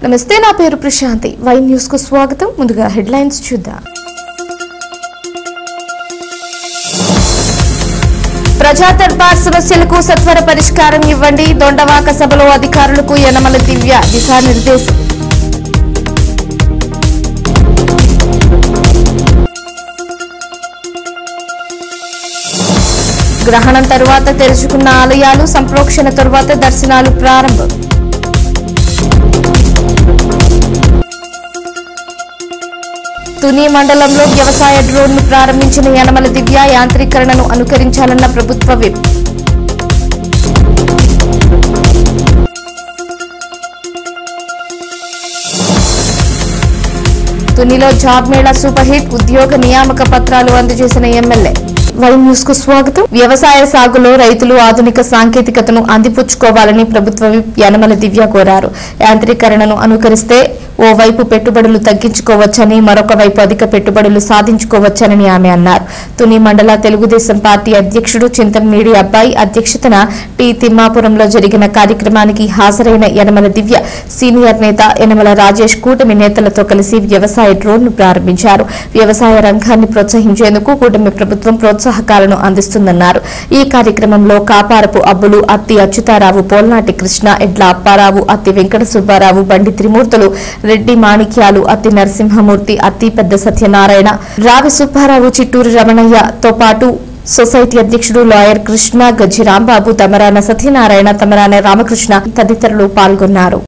నమస్తే, నా పేరు ప్రశాంతి. వై న్యూస్ కు స్వాగతం. ముందుగా హెడ్లైన్స్ చూద్దాం. ప్రజా దర్బార్ సమస్యలకు సత్వర పరిష్కారం ఇవ్వండి. దొండవాక సభలో అధికారులకు యనమల దివ్య దిశానిర్దేశం. గ్రహణం తరువాత తెరుచుకున్న ఆలయాలు, సంప్రోక్షణ తరువాత దర్శనాలు ప్రారంభం. తుని మండలంలో వ్యవసాయ డ్రోన్ను ప్రారంభించిన యనమల దివ్య యాంత్రీకరణను అనుకరించాలన్న ప్రభుత్వ విప్. తునిలో జాబ్ మేళా సూపర్ హిట్, ఉద్యోగ నియామక పత్రాలు అందజేసిన ఎమ్మెల్యే. వై న్యూస్ కు స్వాగతం. వ్యవసాయ సాగులో రైతులు ఆధునిక సాంకేతికతను అందిపుచ్చుకోవాలని ప్రభుత్వ విప్ యనమల దివ్య కోరారు. యాంత్రీకరణను అనుకరిస్తే ఓవైపు పెట్టుబడులు తగ్గించుకోవచ్చని, మరొక వైపు అధిక పెట్టుబడులు సాధించుకోవచ్చని ఆమె అన్నారు. తుని మండల తెలుగుదేశం పార్టీ అధ్యక్షుడు చింతమనేడి అబ్బాయి అధ్యక్షతన టి తిమ్మాపురంలో జరిగిన కార్యక్రమానికి హాజరైన యనమల దివ్య సీనియర్ నేత యనమల రాజేష్ కూటమి నేతలతో కలిసి వ్యవసాయ డ్రోన్ ను ప్రారంభించారు. వ్యవసాయ రంగాన్ని ప్రోత్సహించేందుకు కూటమి ప్రభుత్వం ప్రోత్సాహకాలను అందిస్తుందన్నారు. ఈ కార్యక్రమంలో కాపారపు అబ్బులు, అత్తి అచ్యుతారావు, పోల్నాటి కృష్ణ, ఎడ్ల అప్పారావు, అత్తి వెంకట సుబ్బారావు, బండి త్రిమూర్తులు, రెడ్డి మాణిక్యాలు, అత్తి నరసింహమూర్తి, అత్తి పెద్ద సత్యనారాయణ, రావి సుబ్బారావు, చిట్టూరు రమణయ్యతో పాటు సొసైటీ అధ్యక్షుడు లాయర్ కృష్ణ, గజ్జి రాంబాబు, తమరాన సత్యనారాయణ, తమరాన రామకృష్ణ తదితరులు పాల్గొన్నారు.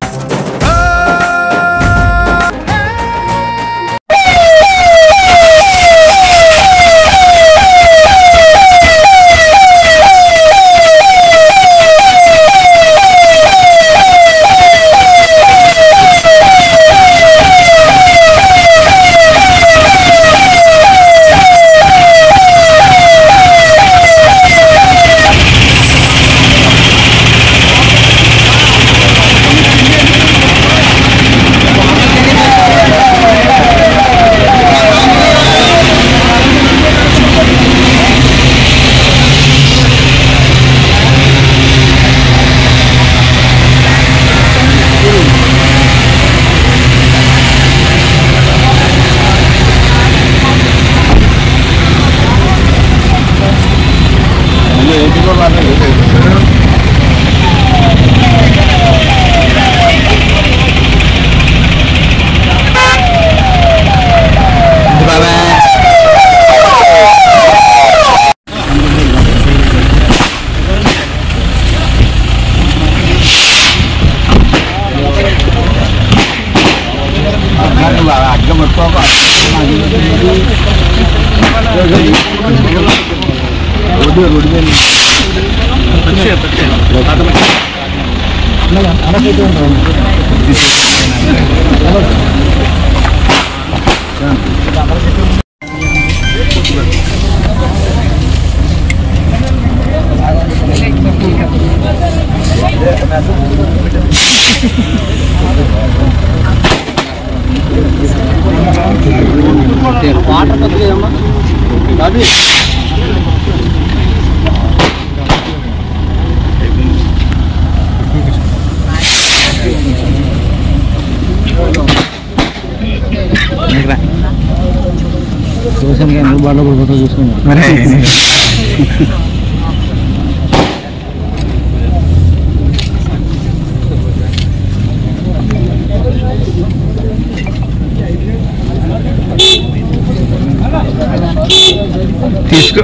తీసుకో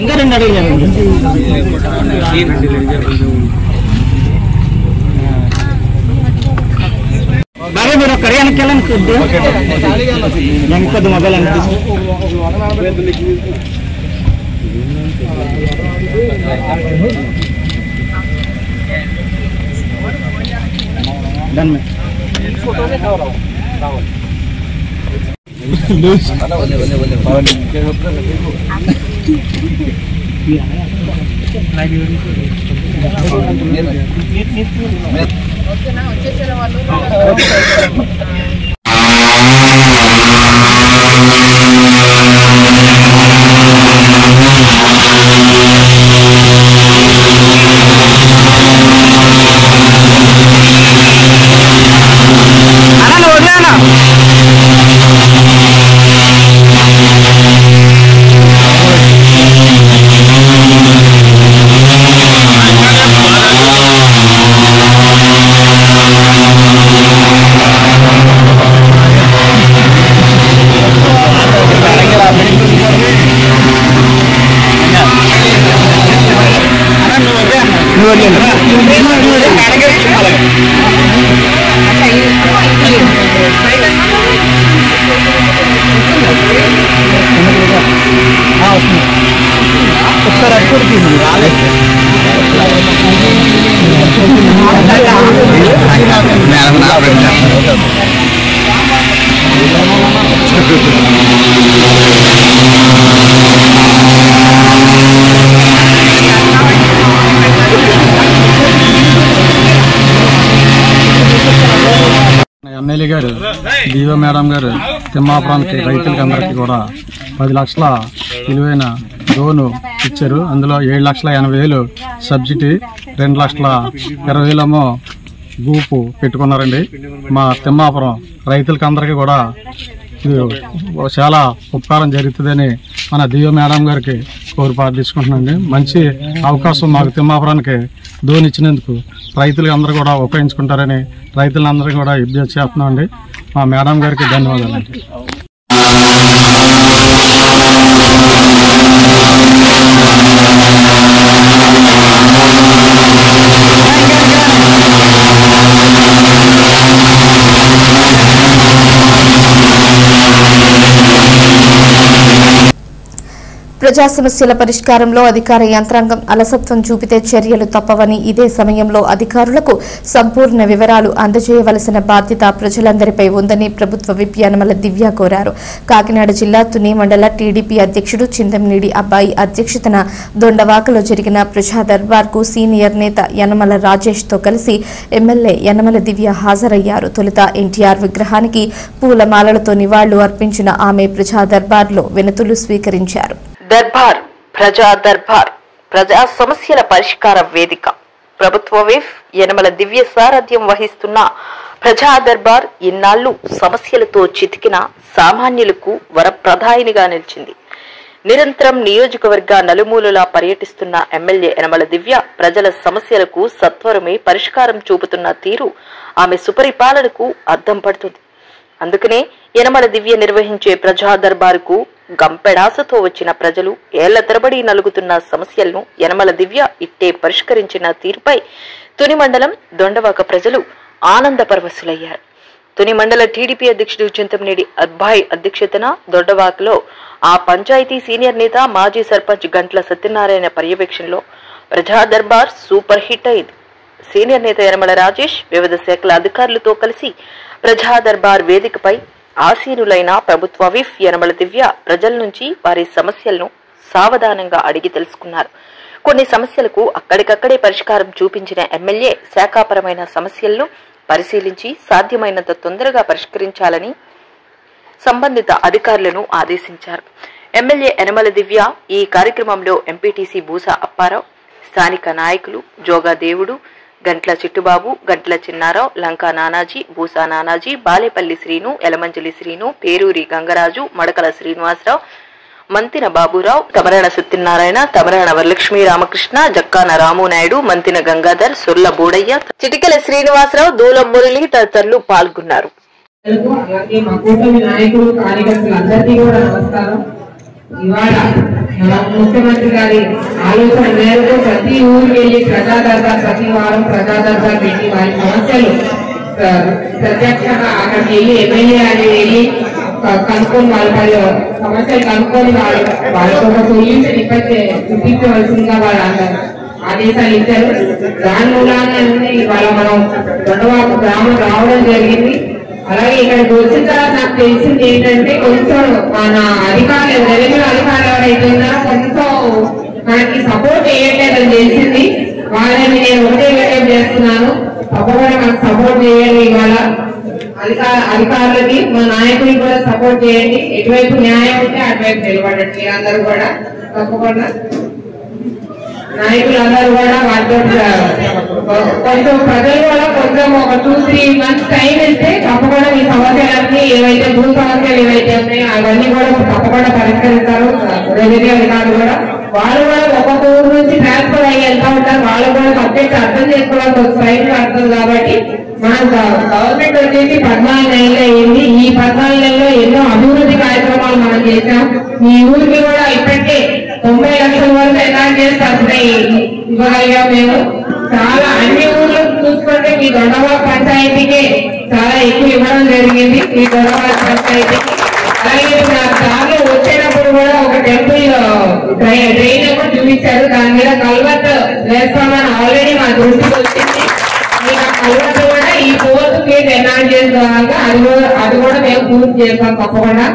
ఇంకా రెండు అడిగారు. బాగా మీరు ఒక్కడే వెనక్కి కొద్ది మొబైల్ అనిపిస్తుంది. डन में ఎమ్మెల్యే గారు దీవా మేడం గారు తిమ్మాపురానికి రైతులకి అందరికీ కూడా 10 లక్షల విలువైన లోను ఇచ్చారు. అందులో 7,80,000 సబ్సిడీ, 2,20,000 గ్రూపు పెట్టుకున్నారండి. మా తిమ్మాపురం రైతులకి అందరికీ కూడా చాలా ఉపకారం జరుగుతుందని మన దీవా మేడం గారికి కోరి ప్రార్థించుకుంటున్నాండి. మంచి అవకాశం మాకు తిమ్మాపురానికి లోన్ ఇచ్చినందుకు రైతులు అందరూ కూడా ఉపయోగించుకుంటారని రైతులందరికీ కూడా విజ్ఞప్తి చేస్తున్నామండి. మా మేడం గారికి ధన్యవాదాలండి. ప్రజా సమస్యల పరిష్కారంలో అధికార యంత్రాంగం అలసత్వం చూపితే చర్యలు తప్పవని, ఇదే సమయంలో అధికారులకు సంపూర్ణ వివరాలు అందజేయవలసిన బాధ్యత ప్రజలందరిపై ఉందని ప్రభుత్వ విప్ యనమల దివ్య కోరారు. కాకినాడ జిల్లా తుని మండల టీడీపీ అధ్యక్షుడు చింతమనేడి అబ్బాయి అధ్యక్షతన దొండవాకలో జరిగిన ప్రజా దర్బార్కు సీనియర్ నేత యనమల రాజేష్ తో కలిసి ఎమ్మెల్యే యనమల దివ్య హాజరయ్యారు. తొలుత ఎన్టీఆర్ విగ్రహానికి పూలమాలలతో నివాళులు అర్పించిన ఆమె ప్రజా దర్బార్లో వినతులు స్వీకరించారు. దర్బార్ ప్రజా దర్బార్ ప్రజా సమస్యల పరిష్కార వేదిక. ప్రభుత్వ విప్ యనమల దివ్య సారథ్యం వహిస్తున్న ప్రజా దర్బార్ ఇన్నాళ్లు సమస్యలతో చితికిన సామాన్యులకు వరప్రదాయినిగా నిలిచింది. నిరంతరం నియోజకవర్గ నలుమూలలా పర్యటిస్తున్న ఎమ్మెల్యే యనమల దివ్య ప్రజల సమస్యలకు సత్వరమే పరిష్కారం చూపుతున్న తీరు ఆమె సుపరిపాలనకు అద్దం పడుతుంది. అందుకనే యనమల దివ్య నిర్వహించే ప్రజా దర్బారుకు గంపెడాసతో వచ్చిన ప్రజలు ఏళ్ల తరబడి నలుగుతున్న సమస్యలను యనమల దివ్య ఇట్టే పరిష్కరించిన తీరుపై తుని మండలం దొండవాక ప్రజలు ఆనంద పరవశులయ్యారు. తుని మండల టీడీపీ అధ్యక్షుడు చింతమనేడి అబ్బాయి అధ్యక్షతన దొండవాకలో ఆ పంచాయతీ సీనియర్ నేత మాజీ సర్పంచ్ గంట్ల సత్యనారాయణ పర్యవేక్షణలో ప్రజా దర్బార్ సూపర్ హిట్ అయింది. సీనియర్ నేత యనమల రాజేష్ వివిధ శాఖల అధికారులతో కలిసి ప్రజా దర్బార్ వేదికపై ఆసీనులైన ప్రభుత్వ విప్ యనమల దివ్య ప్రజల నుంచి వారి సమస్యలను సావధానంగా అడిగి తెలుసుకున్నారు. కొన్ని సమస్యలకు అక్కడికక్కడే పరిష్కారం చూపించిన ఎమ్మెల్యే శాఖాపరమైన సమస్యలను పరిశీలించి సాధ్యమైనంత తొందరగా పరిష్కరించాలని సంబంధిత అధికారులను ఆదేశించారు. ఎమ్మెల్యే యనమల దివ్య ఈ కార్యక్రమంలో ఎంపీటీసీ బూసా అప్పారావు, స్థానిక నాయకులు జోగా దేవుడు, గంట్ల చిట్టుబాబు, గంట్ల చిన్నారావు, లంకా నానాజీ, బూసా నానాజీ, బాలేపల్లి శ్రీను, ఎలమంజలి శ్రీను, పేరూరి గంగరాజు, మడకల శ్రీనివాసరావు, మంతిన బాబురావు, తమరాణ సత్యనారాయణ, తమరాణ వరలక్ష్మీ రామకృష్ణ, జక్కాన రామునాయుడు, మంతిన గంగాధర్, సొర్ల బోడయ్య, చిటికెల శ్రీనివాసరావు, దూలం మురళి తదితరులు పాల్గొన్నారు. ఇవాళ మన ముఖ్యమంత్రి గారి ఆలోచన మేరకు ప్రతి ఊరికి వెళ్ళి ప్రజా దర్బార్, ప్రతి వారం ప్రజా దర్బార్ పెట్టి వారి సమస్యలు ప్రత్యక్షంగా అక్కడికి వెళ్ళి ఎమ్మెల్యే అని వెళ్ళి కనుక్కొని వాళ్ళ సమస్యలు కనుక్కొని వాళ్ళకి ఒక సొల్యూషన్ చూపించవలసిందిగా వాళ్ళు ఆదేశాలు ఇచ్చారు. దాని మూలానే ఇవాళ మనం దొండవాక గ్రామం రావడం జరిగింది. అలాగే ఇక్కడికి వచ్చిన తర్వాత నాకు తెలిసింది ఏంటంటే కొంచెం మన అధికారులు రెవెన్యూ అధికారులు ఎవరైతే ఉన్నారో కొంచెం మనకి సపోర్ట్ చేయట్లేదని తెలిసింది. వాళ్ళని నేను ఒకటే విజ్ఞప్తి చేస్తున్నాను, తప్పకుండా మనకు సపోర్ట్ చేయండి. ఇవాళ అధికారులకి మా నాయకులకి కూడా సపోర్ట్ చేయండి. ఎటువైపు న్యాయం ఉంటే అటువైపు నిలబడండి. మీరందరూ కూడా తప్పకుండా నాయకులందరూ కూడా వాళ్ళతో కొంచెం ప్రజలు కూడా కొంచెం ఒక 2-3 months టైం ఇస్తే తప్పకుండా మీ సమస్యలన్నీ ఏవైతే భూ సమస్యలు ఏవైతే ఉన్నాయో అవన్నీ కూడా తప్పకుండా పరిష్కరిస్తారు. రెవెన్యూ అధికారులు కూడా వాళ్ళు కూడా ఒక్కొక్క ఊరు నుంచి ట్రాన్స్ఫర్ అయ్యి వెళ్తా ఉంటారు. వాళ్ళు కూడా సబ్జెక్ట్ అర్థం చేసుకోవడానికి ఒక టైం పడుతుంది. కాబట్టి మనం గవర్నమెంట్ వచ్చేసి 14 నెలలు అయింది. ఈ 14 నెలల్లో ఎన్నో అభివృద్ధి కార్యక్రమాలు మనం చేసాం. ఈ ఊరికి కూడా ఇప్పటికే 90 లక్షల వరకు ఎలాంటి చేస్తే ఇవ్వగలిగాం. మేము చాలా అన్ని ఊర్లు చూసుకుంటే ఈ దొండవాడ పంచాయతీకి చాలా ఎక్కువ ఇవ్వడం జరిగింది. ఈ దొండవాడ పంచాయతీకి అలాగే చాలా వచ్చేటప్పుడు కూడా ఒక టెంపుల్ డ్రైన్ కూడా చూపించారు. దాని మీద కల్వర్ట్ వేస్తామని ఆల్రెడీ మా దృష్టికి వచ్చింది. కల్వర్ట్ కూడా ఈ 4th ఫేజ్ ఎనాలిసిస్ చేసేదాకా అది కూడా మేము పూర్తి చేస్తాం తప్పకుండా.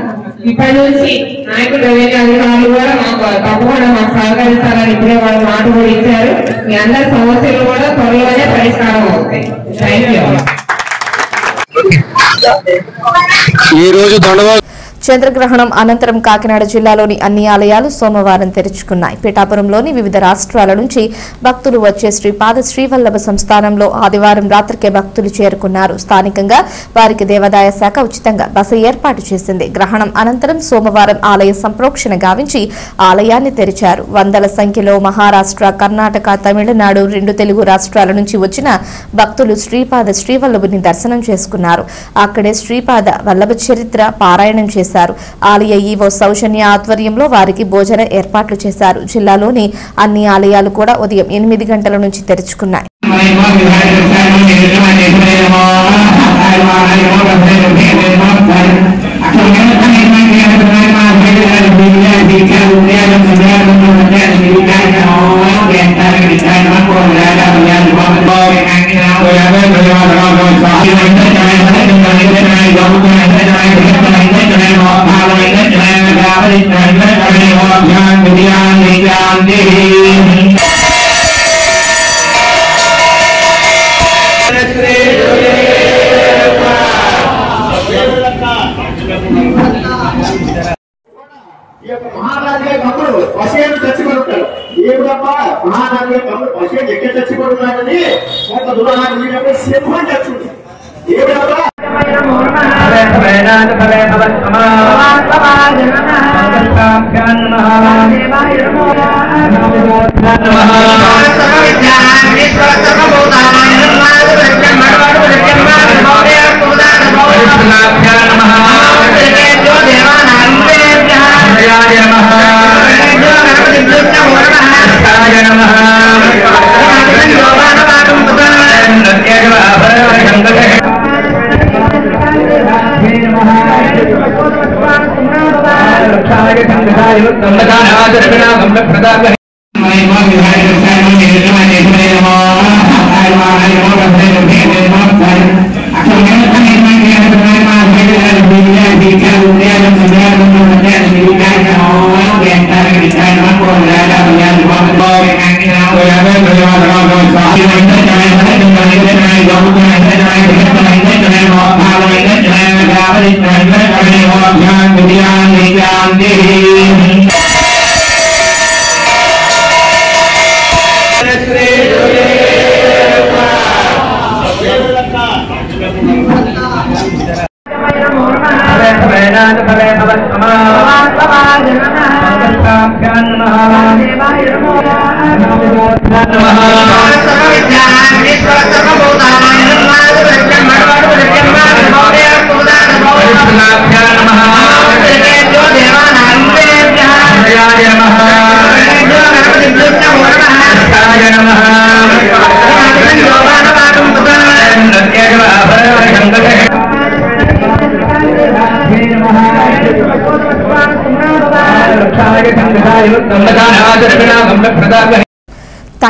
ఇప్పటి నుంచి నాయకులు రెవెన్యూ అధికారులు కూడా మాకు తప్పకుండా మాకు సహకరిస్తారని ఇప్పుడే వాళ్ళు మాట కూడా ఇచ్చారు. మీ అందరి సమస్యలు కూడా త్వరలోనే పరిష్కారం అవుతాయి. Thank you. ఈ రోజు చంద్రగ్రహణం అనంతరం కాకినాడ జిల్లాలోని అన్ని ఆలయాలు సోమవారం తెరుచుకున్నాయి. పిఠాపురంలోని వివిధ రాష్ట్రాల నుంచి భక్తులు వచ్చే శ్రీపాద శ్రీవల్లభ సంస్థానంలో ఆదివారం రాత్రికే భక్తులు చేరుకున్నారు. స్థానికంగా వారికి దేవాదాయ శాఖ ఉచితంగా బస ఏర్పాటు చేసింది. గ్రహణం అనంతరం సోమవారం ఆలయ సంప్రోక్షణ గావించి ఆలయాన్ని తెరిచారు. వందల సంఖ్యలో మహారాష్ట్ర, కర్ణాటక, తమిళనాడు, 2 తెలుగు రాష్ట్రాల నుంచి వచ్చిన భక్తులు శ్రీపాద శ్రీవల్లభుని దర్శనం చేసుకున్నారు. అక్కడే శ్రీపాద వల్లభ చరిత్ర పారాయణం చేశారు. ఆలయ ఈవో సౌజన్య ఆధ్వర్యంలో వారికి భోజన ఏర్పాట్లు చేశారు. జిల్లాలోని అన్ని ఆలయాలు కూడా ఉదయం 8 గంటల నుంచి తెరుచుకున్నాయి. మహారాజు గారి తమ్ముడు పశువులు చచ్చిపడుతాడు. ఏమిటప్ప మహారాజు గారి తమ్ముడు పశువులు ఎక్కడ చచ్చిపడుతున్నాడని ఒక దురాహారం సింహం చచ్చుంది. ఏమిటప్ప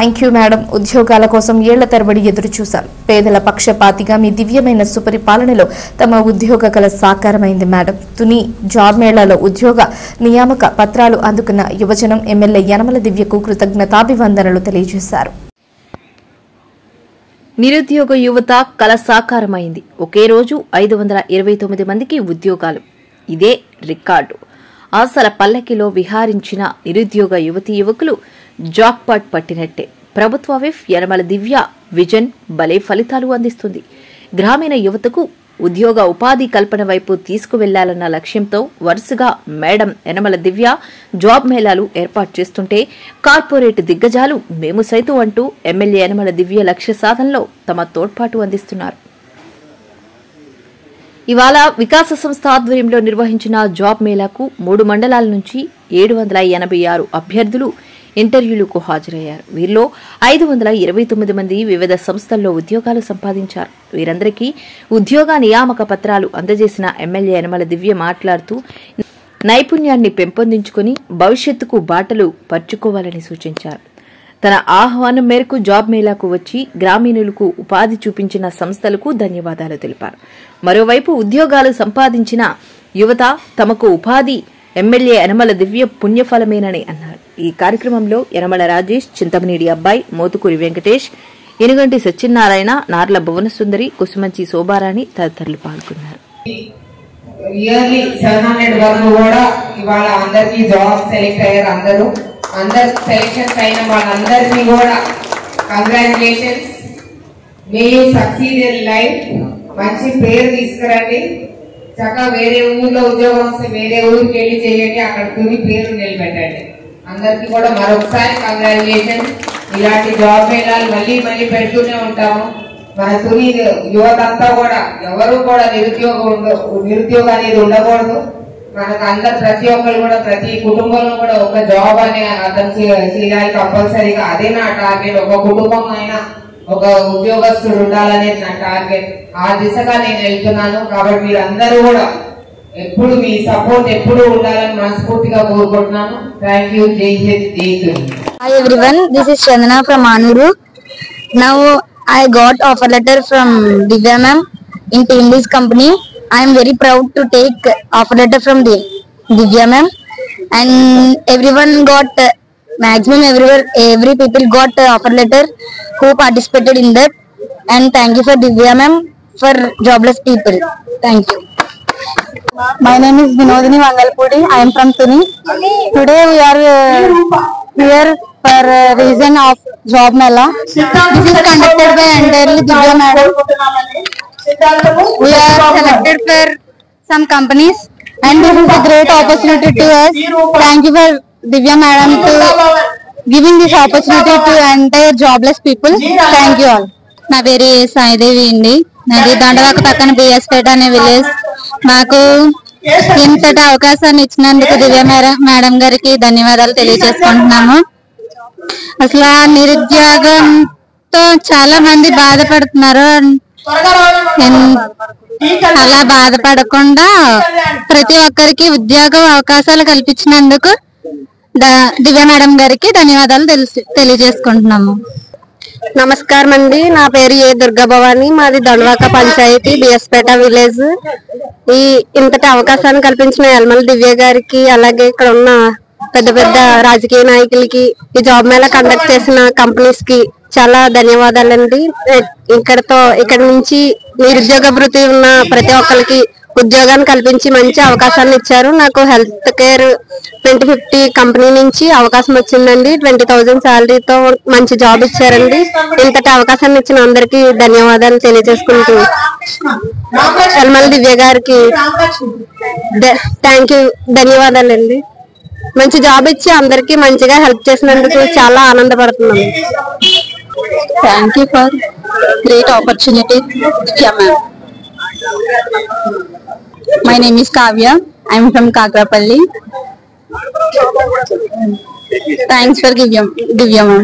థ్యాంక్ యూ మేడం. ఉద్యోగాల కోసం ఏళ్ల తరబడి ఎదురు చూశాం. పేదల పక్షపాతిగా మీ దివ్యమైన సుపరిపాలనలో తమ ఉద్యోగ కల సాకారమైంది మేడం. తుని జాబ్ మేళాలో ఉద్యోగ నియామక పత్రాలు అందుకున్న యువజనం ఎమ్మెల్యే యనమల దివ్యకు కృతజ్ఞతాభివందనలు తెలియజేశారు. నిరుద్యోగ యువత కల సాకారమైంది. ఒకే రోజు 529 మందికి ఉద్యోగాలు. ఇదే రికార్డు. ఆశల పల్లకిలో విహారించిన నిరుద్యోగ యువతీ యువకులు జాక్పాట్ పట్టినట్టే. ప్రభుత్వ విఫ్ యనమల దివ్య విజన్ భలే ఫలితాలు అందిస్తుంది. గ్రామీణ యువతకు ఉద్యోగ ఉపాధి కల్పన వైపు తీసుకువెళ్లాలన్న లక్ష్యంతో వరుసగా మేడం యనమల దివ్య జాబ్ మేళాలు ఏర్పాటు చేస్తుంటే కార్పొరేట్ దిగ్గజాలు మేము సైతం అంటూ ఎమ్మెల్యే యనమల దివ్య లక్ష్య సాధనలో తమ తోడ్పాటు అందిస్తున్నారు. ఇవాళ వికాస సంస్థ ఆధ్వర్యంలో నిర్వహించిన జాబ్ మేళాకు 3 మండలాల నుంచి 786 అభ్యర్థులు ఇంటర్వ్యూలకు హాజరయ్యారు. వీరిలో 529 మంది వివిధ సంస్థల్లో ఉద్యోగాలు సంపాదించారు. వీరందరికీ ఉద్యోగ నియామక పత్రాలు అందజేసిన ఎమ్మెల్యే యనమల దివ్య మాట్లాడుతూ నైపుణ్యాన్ని పెంపొందించుకుని భవిష్యత్తుకు బాటలు పరుచుకోవాలని సూచించారు. తన ఆహ్వానం మేరకు జాబ్ మేళాకు వచ్చి గ్రామీణులకు ఉపాధి చూపించిన సంస్థలకు ధన్యవాదాలు తెలిపారు. మరోవైపు ఉద్యోగాలు సంపాదించిన యువత తమకు ఉపాధి ఎమ్మెల్యే యనమల దివ్య పుణ్యఫలమేనని అన్నారు. ఈ కార్యక్రమంలో యనమల రాజేష్, చింతమనేడి అబ్బాయి, మోతుకూరి వెంకటేష్, ఎనుగంటి సత్యనారాయణ, నార్ల భువనసుందరి, కుసుమంచి శోభారాణి తదితరులు పాల్గొన్నారు. ఇయర్లీ 700 వరకు కూడా ఇవాళ అందరికీ జాబ్ సెలెక్ట్ అయ్యారు. అందరు సెలెక్షన్ అయిన వాళ్ళందరికీ కూడా congratulations. May you succeed in life. మంచి పేరు తీసుకురండి. చక్కగా వేరే ఊర్లో ఉద్యోగం వస్తే వేరే ఊరికి వెళ్ళి చేయండి. అక్కడ తుని పేరు నిలబెట్టండి. అందరికీ కూడా మరొకసారి కంగ్రాచులేషన్స్. ఇలాంటి జాబ్ మేళాలు మళ్ళీ పెడుతూనే ఉంటాము. మన తుని యువత అంతా కూడా ఎవరు కూడా నిరుద్యోగం అనేది ఉండకూడదు. మనకు అందరు ప్రతి ఒక్కరు కూడా ప్రతి కుటుంబంలో కూడా ఒక జాబ్ అనే అర్థం చేయాలి కంపల్సరీగా. అదే నా టార్గెట్. ఒక కుటుంబం అయినా ఒక ఉద్యోగస్తుడు ఉండాలనేది నా టార్గెట్. ఆ దిశగా నేను వెళ్తున్నాను. కాబట్టి మీరందరూ కూడా ఎప్పుడు మీ సపోర్ట్ ఎప్పుడు ఉండాలని మనస్ఫూర్తిగా కోరుకుంటున్నాను. Thank you. జై హింద్, జై Tuni. Hi everyone, this is Chandana from Anuru. Now I got offer letter from Divya ma'am in Team Lease company. I am very proud to take offer letter from Divya ma'am, and everyone got maximum every people got offer letter who participated in that, and thank you for Divya ma'am for jobless people. Thank you. My name is Vinodini Vangalpudi. I am from Tuni. Today we are here for reason of job mela. This is conducted by entirely Divya madam. We are selected for some companies, and this is a great opportunity to us. Thank you for Divya madam to giving this opportunity to entire jobless people. Thank you all. నా పేరు సాయిదేవి అండి. నాది దండవాక పక్కన బిఎస్పేట అనే village. మాకు ఇంతటి అవకాశాన్ని ఇచ్చినందుకు దివ్య మేడం గారికి ధన్యవాదాలు తెలియజేసుకుంటున్నాము. అసలు నిరుద్యోగంతో చాలా మంది బాధపడుతున్నారు. అలా బాధపడకుండా ప్రతి ఒక్కరికి ఉద్యోగ అవకాశాలు కల్పించినందుకు దివ్య మేడం గారికి ధన్యవాదాలు తెలియజేసుకుంటున్నాము. నమస్కారం అండి. నా పేరు ఏ దుర్గా భవాని. మాది దండవాక పంచాయతీ బిఎస్పేట విలేజ్. ఇంతటి అవకాశాన్ని కల్పించిన యనమల దివ్య గారికి, అలాగే ఇక్కడ ఉన్న పెద్ద పెద్ద రాజకీయ నాయకులకి, ఈ జాబ్ మేళా కండక్ట్ చేసిన కంపెనీస్ కి చాలా ధన్యవాదాలండి. ఇక్కడ నుంచి నిరుద్యోగ భృతి ఉన్న ప్రతి ఒక్కరికి ఉద్యోగాన్ని కల్పించి మంచి అవకాశాన్ని ఇచ్చారు. నాకు హెల్త్ కేర్ 2050 కంపెనీ నుంచి అవకాశం వచ్చిందండి. 20,000 శాలరీతో మంచి జాబ్ ఇచ్చారండి. ఇంతటి అవకాశాన్ని ఇచ్చిన అందరికీ ధన్యవాదాలు తెలియజేసుకుంటూ యనమల దివ్య గారికి థ్యాంక్ యూ, ధన్యవాదాలండి. మంచి జాబ్ ఇచ్చి అందరికి మంచిగా హెల్ప్ చేసినందుకు చాలా ఆనందపడుతున్నాను. Thank you for great opportunity. My name is Kavya. I am from Kakrapalli. Thanks for Divya ma'am.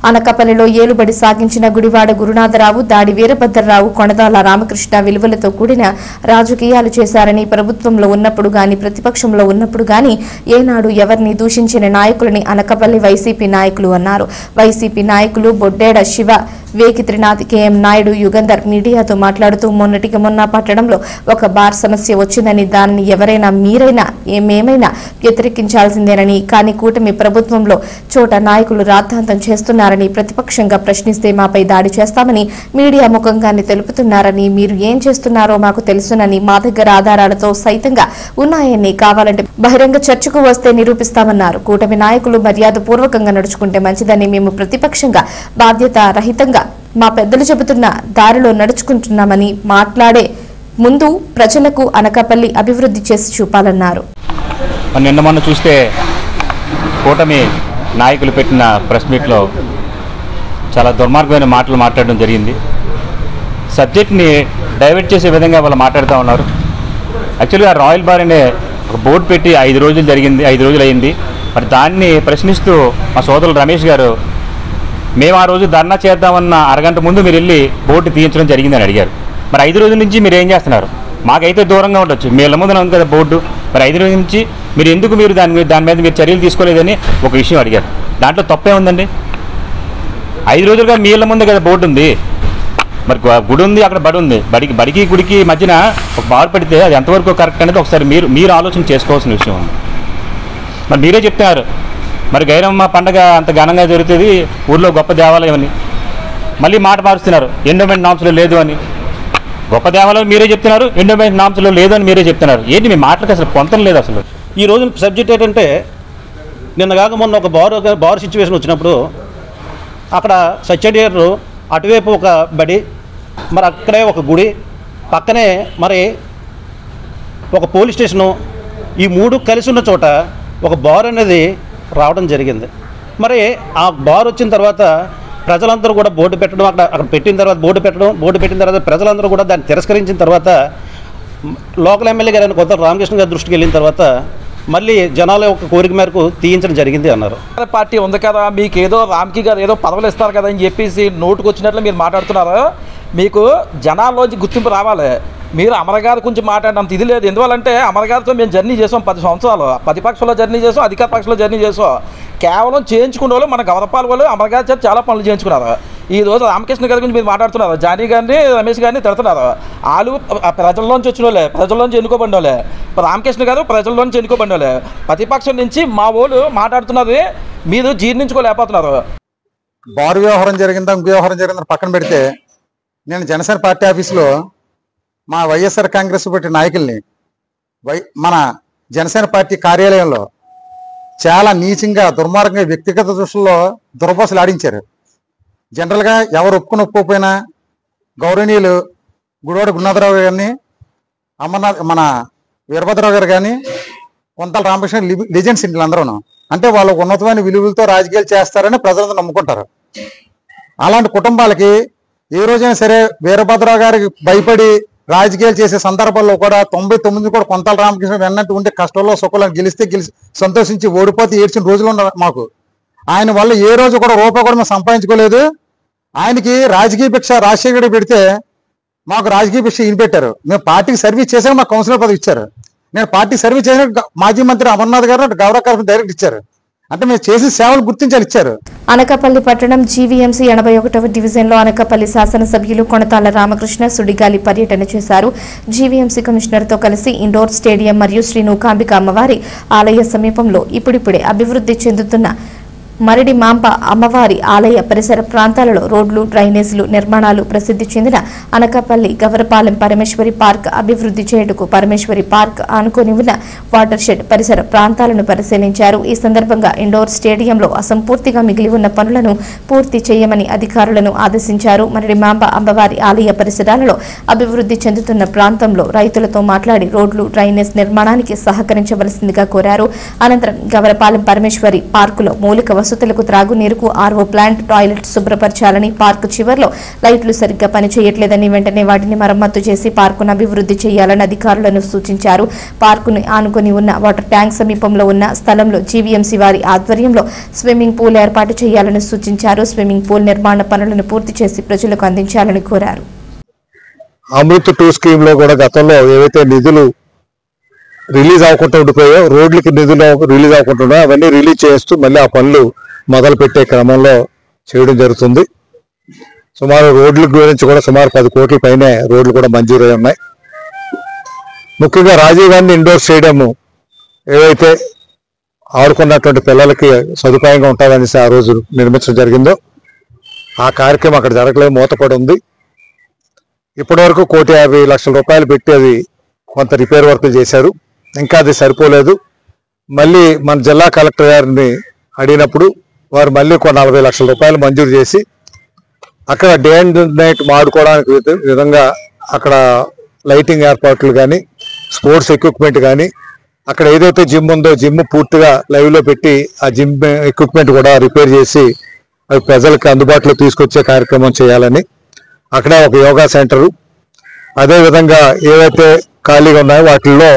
అనకాపల్లిలో ఏలుబడి సాగించిన గుడివాడ గురునాథరావు, దాడి వీరభద్రరావు, కొణదాల రామకృష్ణ విలువలతో కూడిన రాజకీయాలు చేశారని, ప్రభుత్వంలో ఉన్నప్పుడు గాని ప్రతిపక్షంలో ఉన్నప్పుడు గాని ఏనాడు ఎవరిని దూషించిన నాయకులని అనకాపల్లి వైసీపీ నాయకులు అన్నారు. వైసీపీ నాయకులు బొడ్డేడ శివ, వేకి త్రినాథ్, కేఎం నాయుడు, యుగంధర్ మీడియాతో మాట్లాడుతూ మొన్నటికి మొన్న పట్టణంలో ఒక బార్ సమస్య వచ్చిందని, దానిని ఎవరైనా మీరైనా మేమైనా వ్యతిరేకించాల్సిందేనని, కానీ కూటమి ప్రభుత్వంలో చోట నాయకులు రాద్ధాంతం చేస్తున్నారని, ప్రతిపక్షంగా ప్రశ్నిస్తే మాపై దాడి చేస్తామని మీడియా ముఖంగానే తెలుపుతున్నారని, మీరు ఏం చేస్తున్నారో మాకు తెలుసునని, మా దగ్గర ఆధారాలతో సైతంగా ఉన్నాయని, కావాలంటే బహిరంగ చర్చకు వస్తే నిరూపిస్తామన్నారు. కూటమి నాయకులు మర్యాదపూర్వకంగా నడుచుకుంటే మంచిదని, మేము ప్రతిపక్షంగా బాధ్యత రహితంగా మా పెద్దలు చెబుతున్న దారిలో నడుచుకుంటున్నామని, మాట్లాడే ముందు ప్రజలకు అనకాపల్లి అభివృద్ధి చేసి చూపాలన్నారు. నిన్న మొన్న చూస్తే కూటమి నాయకులు పెట్టిన ప్రెస్ మీట్లో చాలా దుర్మార్గమైన మాటలు మాట్లాడడం జరిగింది. సబ్జెక్ట్ని డైవర్ట్ చేసే విధంగా వాళ్ళు మాట్లాడుతూ ఉన్నారు. యాక్చువల్గా రాయల్ బార్ అనే ఒక బోర్డు పెట్టి 5 రోజులు జరిగింది, 5 రోజులు అయింది. మరి దాన్ని ప్రశ్నిస్తూ మా సోదరులు రమేష్ గారు, మేము ఆ రోజు ధర్నా చేద్దామన్న అరగంట ముందు మీరు వెళ్ళి బోర్డు తీయించడం జరిగిందని అడిగారు. మరి 5 రోజుల నుంచి మీరు ఏం చేస్తున్నారు? మాకైతే దూరంగా ఉండొచ్చు, మీళ్ళ ముందు ఉంది కదా బోర్డు, మరి 5 రోజుల నుంచి మీరు ఎందుకు దాని మీద మీరు చర్యలు తీసుకోలేదని ఒక విషయం అడిగారు. దాంట్లో తప్పే ఉందండి? 5 రోజులుగా మీళ్ళ ముందు కదా బోర్డు ఉంది, మరి గుడి ఉంది, అక్కడ బడి ఉంది, బడికి గుడికి మధ్యన ఒక బార్ పెడితే అది ఎంతవరకు కరెక్ట్ అనేది ఒకసారి మీరు ఆలోచన చేసుకోవాల్సిన విషయం ఉంది. మరి మీరే చెప్తున్నారు మరి గైరమ్మ పండగ అంత ఘనంగా జరుగుతుంది, ఊర్లో గొప్ప దేవాలయం అని. మళ్ళీ మాట మారుస్తున్నారు, ఎండోమెంట్ నామ్స్లో లేదు అని. గొప్ప దేవాలయం మీరే చెప్తున్నారు, ఎండోమెంట్ నామ్స్లో లేదు అని మీరే చెప్తున్నారు. ఏంటి మీ మాటలకు అసలు పొంతం లేదు అసలు. ఈ రోజు సబ్జెక్ట్ ఏంటంటే, నిన్న కాక మొన్న ఒక బార్ సిచ్యువేషన్ వచ్చినప్పుడు అక్కడ సత్యడేరు అటువైపు ఒక బడి, మరి అక్కడే ఒక గుడి, పక్కనే మరి ఒక పోలీస్ స్టేషను, ఈ 3 కలిసి ఉన్న చోట ఒక బార్ అనేది రావడం జరిగింది. మరి ఆ బార్ వచ్చిన తర్వాత ప్రజలందరూ కూడా బోర్డు పెట్టడం, అక్కడ పెట్టిన తర్వాత బోర్డు పెట్టిన తర్వాత ప్రజలందరూ కూడా దాన్ని తిరస్కరించిన తర్వాత లోకల్ ఎమ్మెల్యే గారు కొత్త రామకృష్ణ గారి దృష్టికి వెళ్ళిన తర్వాత మళ్ళీ జనాల యొక్క కోరిక మేరకు తీయించడం జరిగింది అన్నారు. పార్టీ ఉంది కదా, మీకు ఏదో రామ్కి గారు ఏదో పదవులు ఇస్తారు కదా అని చెప్పేసి నోటుకు వచ్చినట్లు మీరు మాట్లాడుతున్నారు. మీకు జనాల్లోంచి గుర్తింపు రావాలి. మీరు అమరగారి గురించి మాట్లాడినంత ఇది లేదు. ఎందువల్లంటే అమరగారితో మేము జర్నీ చేసాం 10 సంవత్సరాలు, ప్రతిపక్షంలో జర్నీ చేసాం, అధికార పక్షంలో జర్నీ చేసాం. కేవలం చేయించుకునే వాళ్ళు మన గవర్నపాల వాళ్ళు అమరగారి చేత చాలా పనులు చేయించుకున్నారు. ఈ రోజు రామకృష్ణ గారి గురించి మీరు మాట్లాడుతున్నారు, జానీ గారిని, రమేష్ గారిని తిడుతున్నారు. వాళ్ళు ప్రజల్లోంచి వచ్చిన వాళ్ళే, ప్రజల్లోంచి ఎన్నుకోబడిన వాళ్ళే. రామకృష్ణ గారు ప్రజల్లోంచి ఎన్నుకోబడిన వాళ్ళే. ప్రతిపక్షం నుంచి మా వాళ్ళు మాట్లాడుతున్నది మీరు జీర్ణించుకోలేకపోతున్నారు. బారు వ్యవహారం జరిగిందా ఇంకో వ్యవహారం జరిగిందని పక్కన పెడితే, నేను జనసేన పార్టీ ఆఫీసులో మా వైఎస్ఆర్ కాంగ్రెస్ పార్టీ నాయకుల్ని మన జనసేన పార్టీ కార్యాలయంలో చాలా నీచంగా దుర్మార్గంగా వ్యక్తిగత దృష్టిలో దుర్భాషలు ఆడించారు. జనరల్గా ఎవరు ఒప్పుకోకపోయినా గౌరవనీయులు గుడివాడ గురునాథరావు గారిని, మన వీరభద్రరావు గారు కానీ, కొంతల రామకృష్ణ లెజెండ్స్ వీళ్ళందరూ అంటే వాళ్ళకు ఉన్నతమైన విలువలతో రాజకీయాలు చేస్తారని ప్రజలందరూ నమ్ముకుంటారు. అలాంటి కుటుంబాలకి ఏ రోజైనా సరే వీరభద్రరావు గారికి భయపడి రాజకీయాలు చేసే సందర్భాల్లో కూడా 99 కూడా కొంతల రామకృష్ణ వెన్నట్టు ఉంటే కష్టంలో సుఖంలో గెలిచి సంతోషించి ఓడిపోతే ఏడ్చిన రోజులు ఉన్నారు మాకు. ఆయన వల్ల ఏ రోజు కూడా రూపాయి కూడా మేము సంపాదించుకోలేదు. ఆయనకి రాజకీయ భిక్ష రాజశేఖర్ పెడితే మాకు రాజకీయ భిక్ష ఈయన పెట్టారు. మేము పార్టీకి సర్వీస్ చేసాక మాకు కౌన్సిలర్ పదవి ఇచ్చారు. నేను పార్టీ సర్వీస్ చేసిన మాజీ మంత్రి అమర్నాథ్ గారు గౌరవ కార్యక్రమం డైరెక్ట్ ఇచ్చారు. అంటే మేము చేసిన సేవలు గుర్తించాలి ఇచ్చారు. అనకాపల్లి పట్టణం జీవీఎంసీ 81వ డివిజన్లో అనకాపల్లి శాసనసభ్యులు కొణతాల రామకృష్ణ సుడిగాలి పర్యటన చేశారు. జీవీఎంసీ కమిషనర్తో కలిసి ఇండోర్ స్టేడియం మరియు శ్రీ నూకాంబిక అమ్మవారి ఆలయ సమీపంలో ఇప్పుడిప్పుడే అభివృద్ధి చెందుతున్న మరిడి మాంప అమ్మవారి ఆలయ పరిసర ప్రాంతాలలో రోడ్లు, డ్రైనేజీలు నిర్మాణాలు ప్రసిద్ధి చెందిన అనకాపల్లి గవరపాలెం పరమేశ్వరి పార్క్ అభివృద్ధి చేయుటకు పరమేశ్వరి పార్క్ ఆనుకొని ఉన్న వాటర్ షెడ్ పరిసర ప్రాంతాలను పరిశీలించారు. ఈ సందర్భంగా ఇండోర్ స్టేడియంలో అసంపూర్తిగా మిగిలి ఉన్న పనులను పూర్తి చేయమని అధికారులను ఆదేశించారు. మరిడి మాంప అమ్మవారి ఆలయ పరిసరాలలో అభివృద్ధి చెందుతున్న ప్రాంతంలో రైతులతో మాట్లాడి రోడ్లు, డ్రైనేజ్ నిర్మాణానికి సహకరించవలసిందిగా కోరారు. అనంతరం గవరపాలెం పరమేశ్వరి పార్కులో మౌలిక వసతులు వసతులకు త్రాగునీరుకు ఆర్ఓ ప్లాంట్, టాయిలెట్ శుభ్రపరచాలని, పార్కు చివర్లో లైట్లు సరిగ్గా పనిచేయట్లేదని వెంటనే వాటిని మరమ్మతు చేసి పార్కును అభివృద్ధి చేయాలని అధికారులను సూచించారు. పార్కును ఆనుకొని ఉన్న వాటర్ ట్యాంక్ సమీపంలో ఉన్న స్థలంలో జీవీఎంసీ వారి ఆధ్వర్యంలో స్విమ్మింగ్ పూల్ ఏర్పాటు చేయాలని సూచించారు. స్విమ్మింగ్ పూల్ నిర్మాణ పనులను పూర్తి చేసి ప్రజలకు అందించాలని కోరారు. అమృత్ 2 స్కీమ్ లో కూడా గతంలో ఏవైతే నిధులు రిలీజ్ అవ్వకుండా ఉండిపోయాయో, రోడ్లకి నిధులు రిలీజ్ అవ్వకుండా అవన్నీ రిలీజ్ చేస్తూ మళ్ళీ ఆ పనులు మొదలు పెట్టే క్రమంలో చేయడం జరుగుతుంది. సుమారు రోడ్ల గురించి కూడా సుమారు 10 కోట్ల పైనే రోడ్లు కూడా మంజూరై ఉన్నాయి. ముఖ్యంగా రాజీవ్ గాంధీ ఇండోర్ స్టేడియం ఏవైతే ఆడుకున్నటువంటి పిల్లలకి సదుపాయంగా ఉంటుందనేసి ఆ రోజు నిర్మించడం జరిగిందో ఆ కార్యక్రమం అక్కడ జరగలేదు, మూతపడి ఉంది. ఇప్పటివరకు 1,50,00,000 రూపాయలు పెట్టి అది కొంత రిపేర్ వర్క్ చేశారు. ఇంకా అది సరిపోలేదు. మళ్ళీ మన జిల్లా కలెక్టర్ గారిని అడిగినప్పుడు వారు మళ్ళీ 40,00,000 రూపాయలు మంజూరు చేసి అక్కడ డే అండ్ నైట్ ఆడుకోవడానికి విధంగా అక్కడ లైటింగ్ ఏర్పాట్లు కానీ, స్పోర్ట్స్ ఎక్విప్మెంట్ కానీ, అక్కడ ఏదైతే జిమ్ ఉందో జిమ్ పూర్తిగా లైవ్లో పెట్టి ఆ జిమ్ ఎక్విప్మెంట్ కూడా రిపేర్ చేసి అవి ప్రజలకు అందుబాటులో తీసుకొచ్చే కార్యక్రమం చేయాలని, అక్కడ ఒక యోగా సెంటరు, అదేవిధంగా ఏవైతే ఖాళీగా ఉన్నాయో వాటిల్లో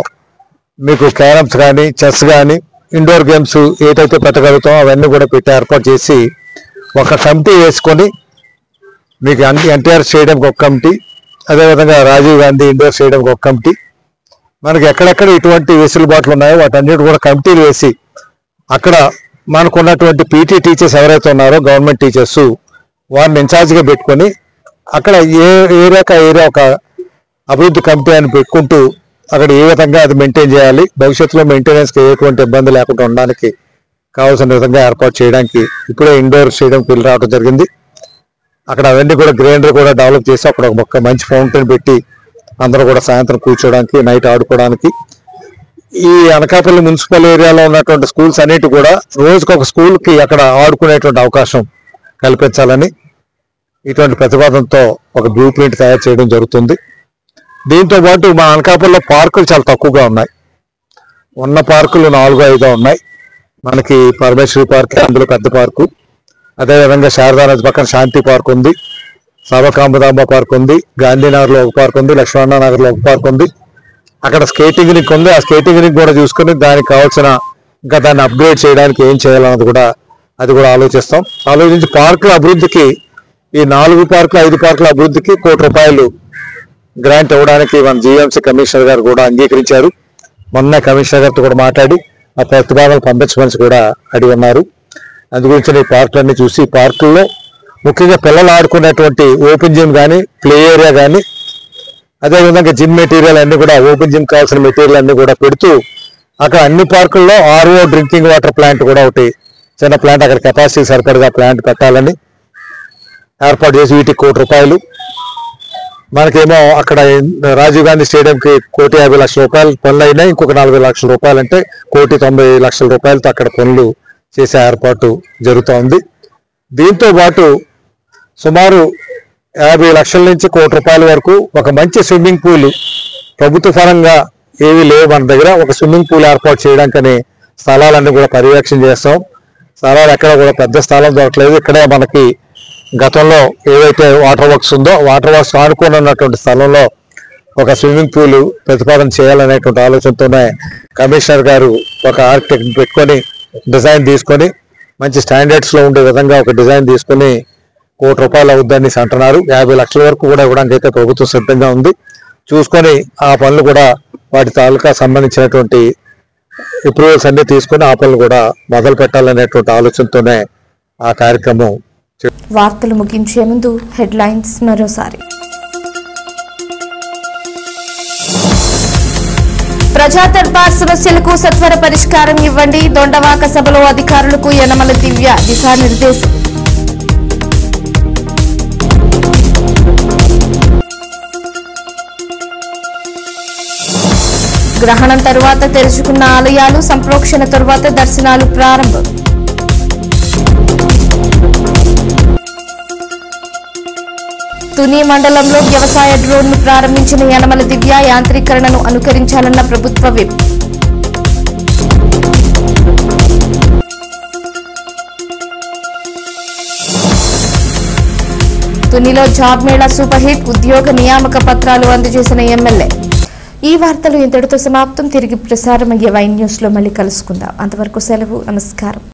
మీకు క్యారమ్స్ కానీ, చెస్ కానీ, ఇండోర్ గేమ్స్ ఏదైతే పెట్టగలుగుతామో అవన్నీ కూడా పెట్టి ఏర్పాటు చేసి ఒక కమిటీ వేసుకొని మీకు ఎన్టీఆర్ స్టేడియంకి ఒక కమిటీ, అదేవిధంగా రాజీవ్ గాంధీ ఇండోర్ స్టేడియంకి ఒక కమిటీ, మనకి ఎక్కడెక్కడ ఇటువంటి వెసులుబాట్లు ఉన్నాయో వాటన్నిటి కూడా కమిటీలు వేసి అక్కడ మనకు ఉన్నటువంటి పీటీ టీచర్స్ ఎవరైతే ఉన్నారో గవర్నమెంట్ టీచర్స్ వారిని ఇన్ఛార్జ్గా పెట్టుకొని అక్కడ ఏ ఏరియా ఒక అభివృద్ధి కమిటీ అని పెట్టుకుంటూ అక్కడ ఏ విధంగా అది మెయింటైన్ చేయాలి, భవిష్యత్తులో మెయింటెనెన్స్కి ఎటువంటి ఇబ్బంది లేకుండా ఉండడానికి కావాల్సిన విధంగా ఏర్పాటు చేయడానికి ఇప్పుడే ఇండోర్ స్టేడియంకి వెళ్ళి రావడం జరిగింది. అక్కడ అవన్నీ కూడా గ్రీనరీ కూడా డెవలప్ చేసి అక్కడ ఒక మంచి ఫౌంటైన్ పెట్టి అందరూ కూడా సాయంత్రం కూర్చోడానికి, నైట్ ఆడుకోవడానికి, ఈ అనకాపల్లి మున్సిపల్ ఏరియాలో ఉన్నటువంటి స్కూల్స్ అన్నిటి కూడా రోజుకొక స్కూల్కి అక్కడ ఆడుకునేటువంటి అవకాశం కల్పించాలని ఇటువంటి ప్రతిపాదనతో ఒక బ్లూ ప్రింట్ తయారు చేయడం జరుగుతుంది. దీంతో పాటు మా అనకాపల్లిలో పార్కులు చాలా తక్కువగా ఉన్నాయి. ఉన్న పార్కులు 4-5 ఉన్నాయి. మనకి పరమేశ్వరి పార్క్ అందులో పెద్ద పార్కు, అదేవిధంగా శారదానది పక్కన శాంతి పార్క్ ఉంది, సర్వకాంబదాంబ పార్క్ ఉంది, గాంధీనగర్లో ఒక పార్క్ ఉంది, లక్ష్మణనగర్లో ఒక పార్క్ ఉంది. అక్కడ స్కేటింగ్ రింక్ ఉంది. ఆ స్కేటింగ్ రింక్ కూడా చూసుకుని దానికి కావాల్సిన ఇంకా దాన్ని అప్గ్రేడ్ చేయడానికి ఏం చేయాలన్నది కూడా అది కూడా ఆలోచిస్తాం. ఆలోచించి పార్కుల అభివృద్ధికి ఈ 4 పార్కులు 5 పార్కుల అభివృద్ధికి ₹1 కోటి గ్రాంట్ ఇవ్వడానికి మన జీఎంసీ కమిషనర్ గారు కూడా అంగీకరించారు. మొన్న కమిషనర్ గారితో కూడా మాట్లాడి ఆ ప్రతిపాదనలు పంపించమని కూడా అడిగి ఉన్నారు. అందు గురించి ఈ పార్కులన్నీ చూసి పార్కుల్లో ముఖ్యంగా పిల్లలు ఆడుకునేటువంటి ఓపెన్ జిమ్ కానీ, ప్లే ఏరియా కానీ, అదేవిధంగా జిమ్ మెటీరియల్ అన్ని కూడా ఓపెన్ జిమ్ కావాల్సిన మెటీరియల్ అన్ని కూడా పెడుతూ అక్కడ అన్ని పార్కుల్లో ఆర్ఓ డ్రింకింగ్ వాటర్ ప్లాంట్ కూడా ఒకటి చిన్న ప్లాంట్ అక్కడ కెపాసిటీ సరిపడగా ప్లాంట్ పెట్టాలని ఏర్పాటు చేసి వీటికి ₹1 కోటి, మనకేమో అక్కడ రాజీవ్ గాంధీ స్టేడియంకి ₹1,50,00,000 పనులు అయినాయి. ఇంకొక ₹40,00,000 అంటే ₹1,90,00,000 అక్కడ పనులు చేసే ఏర్పాటు జరుగుతూ ఉంది. దీంతో పాటు సుమారు 50 లక్షల నుంచి ₹1 కోటి వరకు ఒక మంచి స్విమ్మింగ్ పూల్ ప్రభుత్వ పరంగా ఏవి లేవు మన దగ్గర, ఒక స్విమ్మింగ్ పూల్ ఏర్పాటు చేయడానికని స్థలాలన్నీ కూడా పర్యవేక్షణ చేస్తాం. స్థలాలు ఎక్కడ కూడా పెద్ద స్థలం దొరకలేదు. ఇక్కడే మనకి గతంలో ఏదైతే వాటర్ వర్క్స్ ఉందో వాటర్ వర్క్స్ ఆనుకొని ఉన్నటువంటి స్థలంలో ఒక స్విమ్మింగ్ పూల్ ప్రతిపాదన చేయాలనేటువంటి ఆలోచనతోనే కమిషనర్ గారు ఒక ఆర్కిటెక్ట్ పెట్టుకొని డిజైన్ తీసుకొని మంచి స్టాండర్డ్స్లో ఉండే విధంగా ఒక డిజైన్ తీసుకొని ₹1 కోటి అవుద్దని అంటున్నారు. 50 లక్షల వరకు కూడా ఇవ్వడానికి అయితే ప్రభుత్వం సిద్ధంగా ఉంది. చూసుకొని ఆ పనులు కూడా వాటి తాలూకా సంబంధించినటువంటి అప్రూవల్స్ అన్ని తీసుకొని ఆ పనులు కూడా మొదలు పెట్టాలనేటువంటి ఆలోచనతోనే ఆ కార్యక్రమం. వార్తలు ముగించే ముందు హెడ్లైన్స్ మరోసారి. ప్రజా దర్బార్ సమస్యలకు సత్వర పరిష్కారం ఇవ్వండి, దొండవాక సభలో అధికారులకు యనమల దివ్య దిశానిర్దేశం. గ్రహణం తరువాత తెరుచుకున్న ఆలయాలు, సంప్రోక్షణ తరువాత దర్శనాలు ప్రారంభం. తుని మండలంలో వ్యవసాయ డ్రోన్ను ప్రారంభించిన యనమల దివ్య, యాంత్రీకరణను అనుకరించాలన్న ప్రభుత్వ విప్. తునిలో జాబ్ మేళా సూపర్ హిట్, ఉద్యోగ నియామక పత్రాలు అందజేసిన ఎమ్మెల్యే. ఈ వార్తలు ఇంతటితో సమాప్తం. తిరిగి ప్రసారమయ్యే వైన్ న్యూస్ లో మళ్ళీ కలుసుకుందాం. అంతవరకు సెలవు. నమస్కారం.